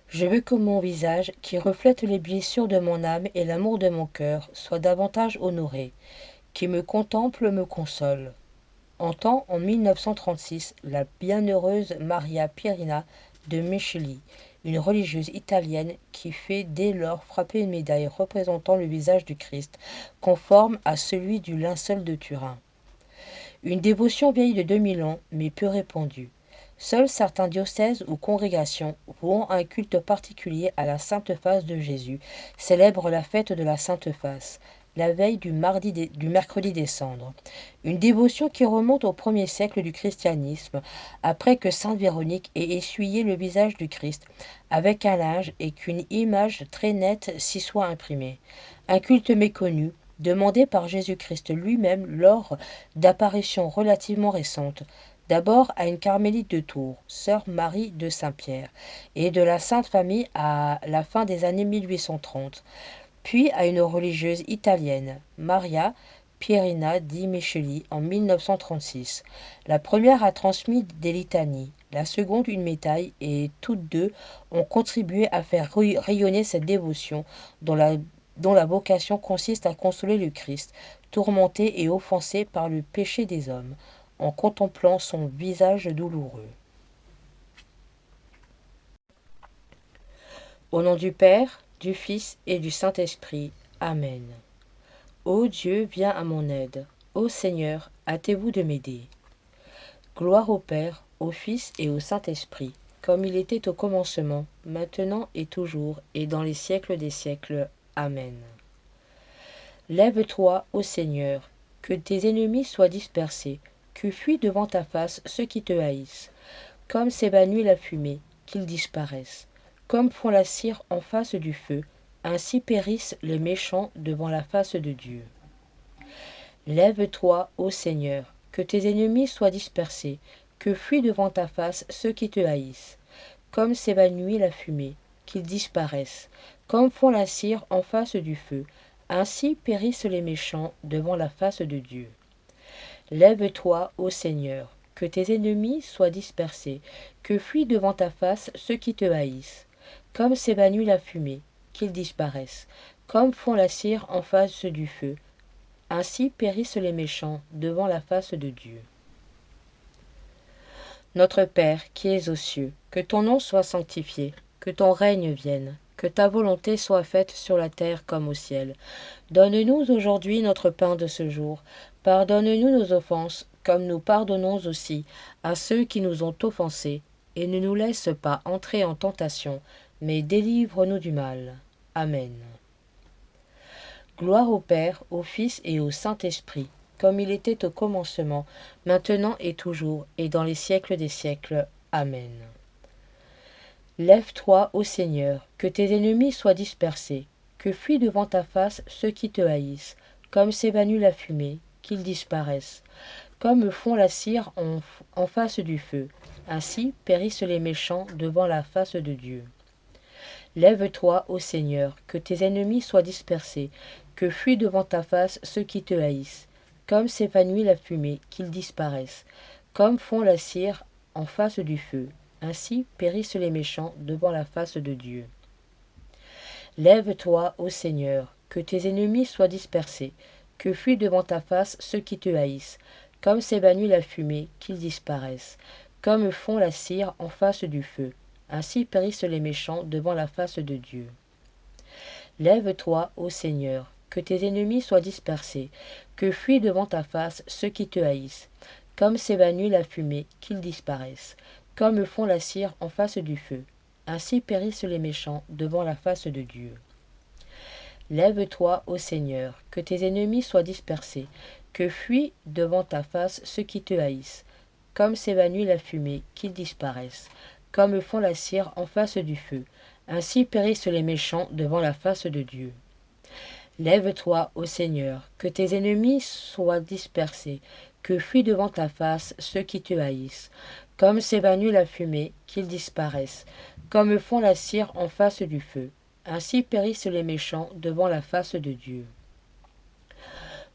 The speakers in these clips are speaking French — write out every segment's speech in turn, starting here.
Je veux que mon visage, qui reflète les blessures de mon âme et l'amour de mon cœur, soit davantage honoré. Qui me contemple me console. Entend en 1936 la bienheureuse Maria Pierina de Micheli, une religieuse italienne qui fait dès lors frapper une médaille représentant le visage du Christ, conforme à celui du linceul de Turin. Une dévotion vieille de 2000 ans, mais peu répandue. Seuls certains diocèses ou congrégations vouant un culte particulier à la Sainte Face de Jésus célèbrent la fête de la Sainte Face, la veille du mercredi des cendres. Une dévotion qui remonte au 1er siècle du christianisme, après que sainte Véronique ait essuyé le visage du Christ avec un linge et qu'une image très nette s'y soit imprimée. Un culte méconnu, demandé par Jésus-Christ lui-même lors d'apparitions relativement récentes, d'abord à une carmélite de Tours, sœur Marie de Saint-Pierre, et de la Sainte Famille à la fin des années 1830, puis à une religieuse italienne, Maria Pierina di Micheli, en 1936. La première a transmis des litanies, la seconde une médaille, et toutes deux ont contribué à faire rayonner cette dévotion dont la vocation consiste à consoler le Christ, tourmenté et offensé par le péché des hommes, en contemplant son visage douloureux. Au nom du Père, du Fils et du Saint-Esprit. Amen. Ô Dieu, viens à mon aide. Ô Seigneur, hâtez-vous de m'aider. Gloire au Père, au Fils et au Saint-Esprit, comme il était au commencement, maintenant et toujours, et dans les siècles des siècles. Amen. Lève-toi, ô Seigneur, que tes ennemis soient dispersés, que fuient devant ta face ceux qui te haïssent. Comme s'évanouit la fumée, qu'ils disparaissent. Comme font la cire en face du feu, ainsi périssent les méchants devant la face de Dieu. Lève-toi, ô Seigneur, que tes ennemis soient dispersés, que fuient devant ta face ceux qui te haïssent. Comme s'évanouit la fumée, qu'ils disparaissent. Comme font la cire en face du feu, ainsi périssent les méchants devant la face de Dieu. Lève-toi, ô Seigneur, que tes ennemis soient dispersés, que fuient devant ta face ceux qui te haïssent. Comme s'évanouit la fumée, qu'ils disparaissent. Comme font la cire en face du feu, ainsi périssent les méchants devant la face de Dieu. Notre Père, qui es aux cieux, que ton nom soit sanctifié, que ton règne vienne, que ta volonté soit faite sur la terre comme au ciel. Donne-nous aujourd'hui notre pain de ce jour. Pardonne-nous nos offenses, comme nous pardonnons aussi à ceux qui nous ont offensés, et ne nous laisse pas entrer en tentation, mais délivre-nous du mal. Amen. Gloire au Père, au Fils et au Saint-Esprit, comme il était au commencement, maintenant et toujours, et dans les siècles des siècles. Amen. Lève-toi, ô Seigneur, que tes ennemis soient dispersés, que fuient devant ta face ceux qui te haïssent, comme s'évanouit la fumée, qu'ils disparaissent, comme font la cire en face du feu, ainsi périssent les méchants devant la face de Dieu. Lève-toi, ô Seigneur, que tes ennemis soient dispersés, que fuient devant ta face ceux qui te haïssent, comme s'évanouit la fumée, qu'ils disparaissent, comme font la cire en face du feu, ainsi périssent les méchants devant la face de Dieu. Lève-toi, ô Seigneur, que tes ennemis soient dispersés, que fuient devant ta face ceux qui te haïssent, comme s'évanouit la fumée, qu'ils disparaissent, comme font la cire en face du feu, ainsi périssent les méchants devant la face de Dieu. Lève-toi, ô Seigneur, que tes ennemis soient dispersés, que fuient devant ta face ceux qui te haïssent, comme s'évanouit la fumée, qu'ils disparaissent, comme font la cire en face du feu, ainsi périssent les méchants devant la face de Dieu. Lève-toi, ô Seigneur, que tes ennemis soient dispersés, que fuient devant ta face ceux qui te haïssent, comme s'évanouit la fumée, qu'ils disparaissent, comme font la cire en face du feu, ainsi périssent les méchants devant la face de Dieu. Lève-toi, ô Seigneur, que tes ennemis soient dispersés, que fuient devant ta face ceux qui te haïssent, comme s'évanouit la fumée, qu'ils disparaissent, comme font la cire en face du feu, ainsi périssent les méchants devant la face de Dieu.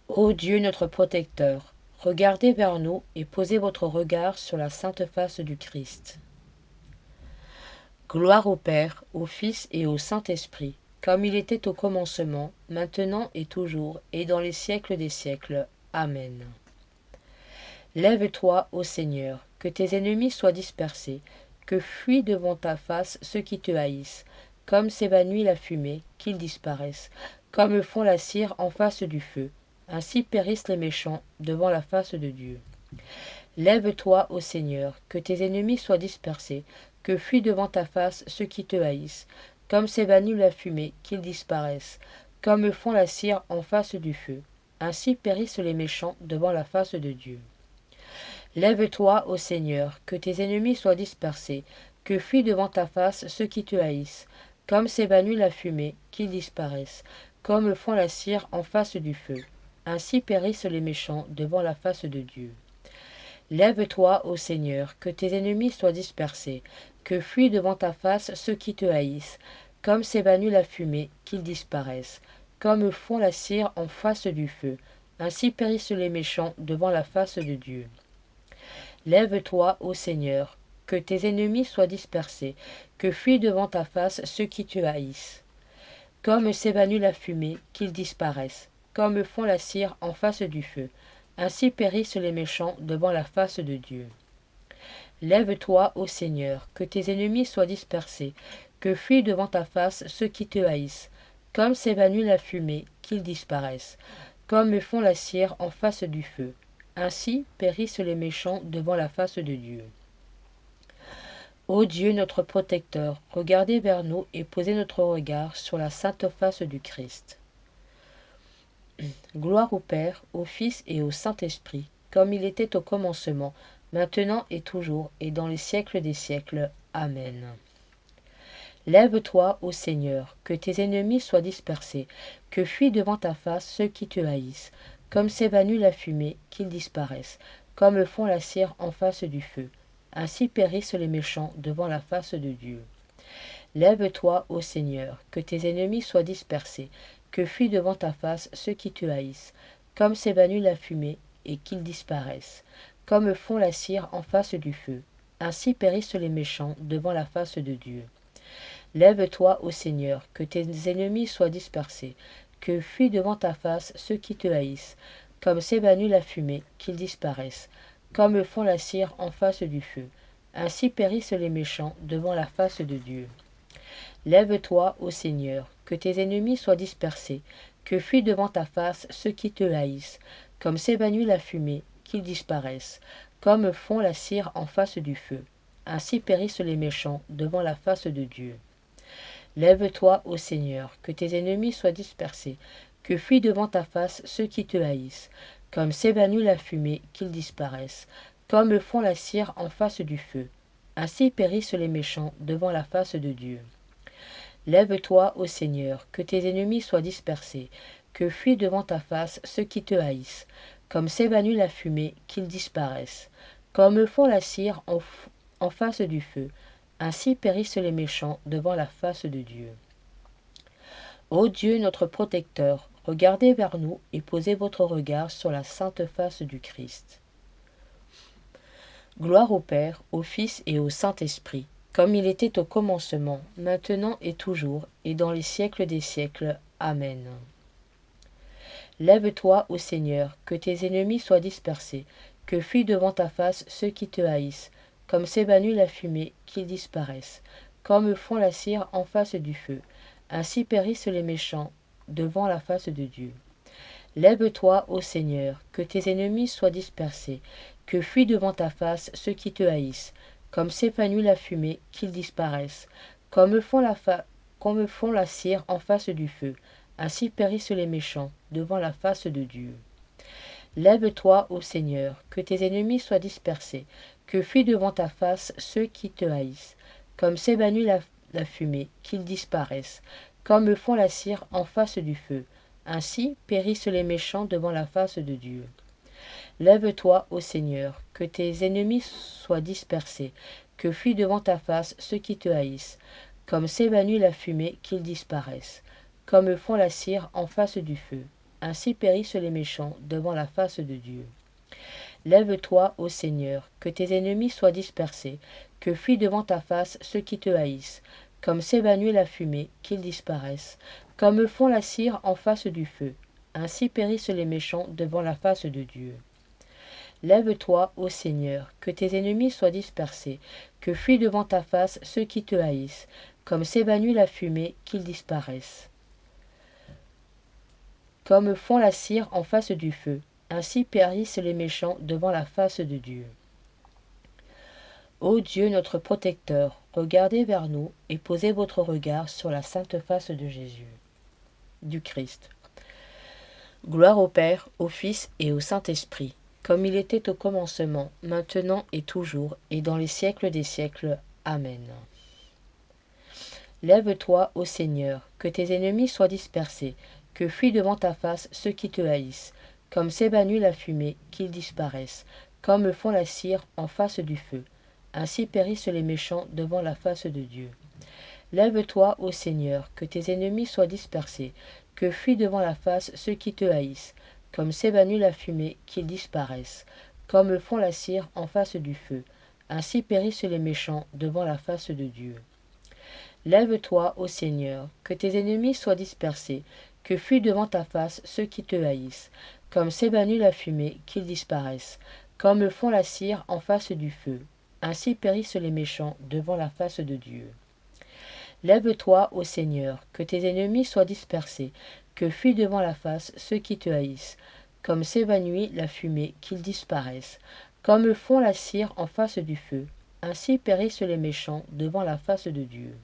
Ô Dieu notre protecteur, regardez vers nous et posez votre regard sur la sainte face du Christ. Gloire au Père, au Fils et au Saint-Esprit, comme il était au commencement, maintenant et toujours, et dans les siècles des siècles. Amen. Lève-toi, ô Seigneur, que tes ennemis soient dispersés, que fuient devant ta face ceux qui te haïssent, comme s'évanouit la fumée, qu'ils disparaissent, comme fond la cire en face du feu. Ainsi périssent les méchants devant la face de Dieu. Lève-toi, ô Seigneur, que tes ennemis soient dispersés, que fuient devant ta face ceux qui te haïssent, comme s'évanouit la fumée, qu'ils disparaissent, comme fond la cire en face du feu. Ainsi périssent les méchants devant la face de Dieu. Lève-toi, ô Seigneur, que tes ennemis soient dispersés, que fuient devant ta face ceux qui te haïssent, comme s'évanouit la fumée, qu'ils disparaissent, comme fond la cire en face du feu. Ainsi périssent les méchants devant la face de Dieu. Lève-toi, ô Seigneur, que tes ennemis soient dispersés, que fuient devant ta face ceux qui te haïssent, comme s'évanouit la fumée, qu'ils disparaissent, comme fond la cire en face du feu. Ainsi périssent les méchants devant la face de Dieu. Lève-toi, ô Seigneur, que tes ennemis soient dispersés, que fuient devant ta face ceux qui te haïssent. Comme s'évanouit la fumée, qu'ils disparaissent, comme fond la cire en face du feu. Ainsi périssent les méchants devant la face de Dieu. Lève-toi, ô Seigneur, que tes ennemis soient dispersés, que fuient devant ta face ceux qui te haïssent, comme s'évanouit la fumée, qu'ils disparaissent, comme fond la cire en face du feu. Ainsi périssent les méchants devant la face de Dieu. Ô Dieu notre protecteur, regardez vers nous et posez notre regard sur la sainte face du Christ. Gloire au Père, au Fils et au Saint-Esprit, comme il était au commencement, maintenant et toujours, et dans les siècles des siècles. Amen. Lève-toi, ô Seigneur, que tes ennemis soient dispersés, que fuient devant ta face ceux qui te haïssent, comme s'évanouit la fumée, qu'ils disparaissent, comme fond la cire en face du feu. Ainsi périssent les méchants devant la face de Dieu. Lève-toi, ô Seigneur, que tes ennemis soient dispersés, que fuient devant ta face ceux qui te haïssent, comme s'évanouit la fumée, et qu'ils disparaissent, comme fond la cire en face du feu. Ainsi périssent les méchants devant la face de Dieu. Lève-toi, ô Seigneur, que tes ennemis soient dispersés, que fuient devant ta face ceux qui te haïssent, comme s'évanouit la fumée, qu'ils disparaissent, comme fond la cire en face du feu. Ainsi périssent les méchants devant la face de Dieu. Lève-toi, ô Seigneur, que tes ennemis soient dispersés, que fuient devant ta face ceux qui te haïssent, comme s'évanouit la fumée, qu'ils disparaissent, comme fond la cire en face du feu. Ainsi périssent les méchants devant la face de Dieu. Lève-toi, ô Seigneur, que tes ennemis soient dispersés, que fuient devant ta face ceux qui te haïssent, comme s'évanouit la fumée, qu'ils disparaissent, comme fond la cire en face du feu. Ainsi périssent les méchants devant la face de Dieu. Lève-toi, ô Seigneur, que tes ennemis soient dispersés, que fuient devant ta face ceux qui te haïssent, comme s'évanouit la fumée, qu'ils disparaissent, comme fond la cire en face du feu. Ainsi périssent les méchants devant la face de Dieu. Ô Dieu notre protecteur, regardez vers nous et posez votre regard sur la sainte face du Christ. Gloire au Père, au Fils et au Saint-Esprit, comme il était au commencement, maintenant et toujours, et dans les siècles des siècles. Amen. Lève-toi, ô Seigneur, que tes ennemis soient dispersés, que fuient devant ta face ceux qui te haïssent, comme s'évanouit la fumée, qu'ils disparaissent, comme fond la cire en face du feu. Ainsi périssent les méchants devant la face de Dieu. Lève-toi, ô Seigneur, que tes ennemis soient dispersés, que fuient devant ta face ceux qui te haïssent, comme s'épanouit la fumée, qu'ils disparaissent, comme font la cire en face du feu. Ainsi périssent les méchants devant la face de Dieu. Lève-toi, ô Seigneur, que tes ennemis soient dispersés, que fuient devant ta face ceux qui te haïssent, comme s'évanouit la fumée, qu'ils disparaissent, comme font la cire en face du feu. Ainsi périssent les méchants devant la face de Dieu. Lève-toi, ô Seigneur, que tes ennemis soient dispersés, que fuient devant ta face ceux qui te haïssent, comme s'évanouit la fumée, qu'ils disparaissent, comme font la cire en face du feu. Ainsi périssent les méchants devant la face de Dieu. Lève-toi, ô Seigneur, que tes ennemis soient dispersés, que fuient devant ta face ceux qui te haïssent, comme s'évanouit la fumée, qu'ils disparaissent, comme fond la cire en face du feu. Ainsi périssent les méchants devant la face de Dieu. Lève-toi, ô Seigneur, que tes ennemis soient dispersés, que fuient devant ta face ceux qui te haïssent, comme s'évanouit la fumée, qu'ils disparaissent. Comme fond la cire en face du feu, ainsi périssent les méchants devant la face de Dieu. Ô Dieu notre protecteur, regardez vers nous et posez votre regard sur la sainte face de Jésus, du Christ. Gloire au Père, au Fils et au Saint-Esprit, comme il était au commencement, maintenant et toujours, et dans les siècles des siècles. Amen. Lève-toi, ô Seigneur, que tes ennemis soient dispersés, que fuient devant ta face ceux qui te haïssent, comme s'évanouit la fumée, qu'ils disparaissent, comme fond la cire en face du feu. Ainsi périssent les méchants devant la face de Dieu. Lève-toi, ô Seigneur, que tes ennemis soient dispersés, que fuient devant la face ceux qui te haïssent, comme s'évanouit la fumée, qu'ils disparaissent, comme fond la cire en face du feu. Ainsi périssent les méchants devant la face de Dieu. Lève-toi, ô Seigneur, que tes ennemis soient dispersés, que fuient devant ta face ceux qui te haïssent, comme s'évanouit la fumée, qu'ils disparaissent, comme fond la cire en face du feu. Ainsi périssent les méchants devant la face de Dieu. Lève-toi, ô Seigneur, que tes ennemis soient dispersés, que fuient devant la face ceux qui te haïssent, comme s'évanouit la fumée, qu'ils disparaissent, comme fond la cire en face du feu. Ainsi périssent les méchants devant la face de Dieu.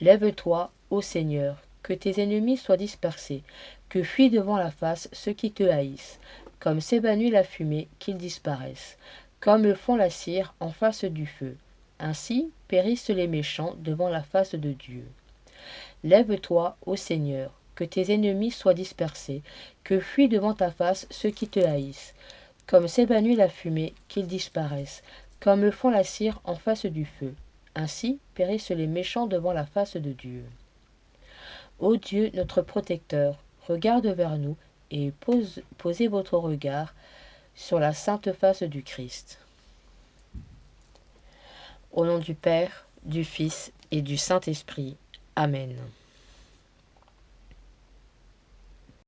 Lève-toi, ô Seigneur, que tes ennemis soient dispersés, que fuient devant la face ceux qui te haïssent, comme s'évanouit la fumée, qu'ils disparaissent, comme fond la cire en face du feu. Ainsi périssent les méchants devant la face de Dieu. Lève-toi, ô Seigneur, que tes ennemis soient dispersés, que fuient devant ta face ceux qui te haïssent, comme s'évanouit la fumée, qu'ils disparaissent, comme fond la cire en face du feu. Ainsi périssent les méchants devant la face de Dieu. Ô Dieu, notre protecteur, regarde vers nous et posez votre regard sur la sainte face du Christ. Au nom du Père, du Fils et du Saint-Esprit. Amen.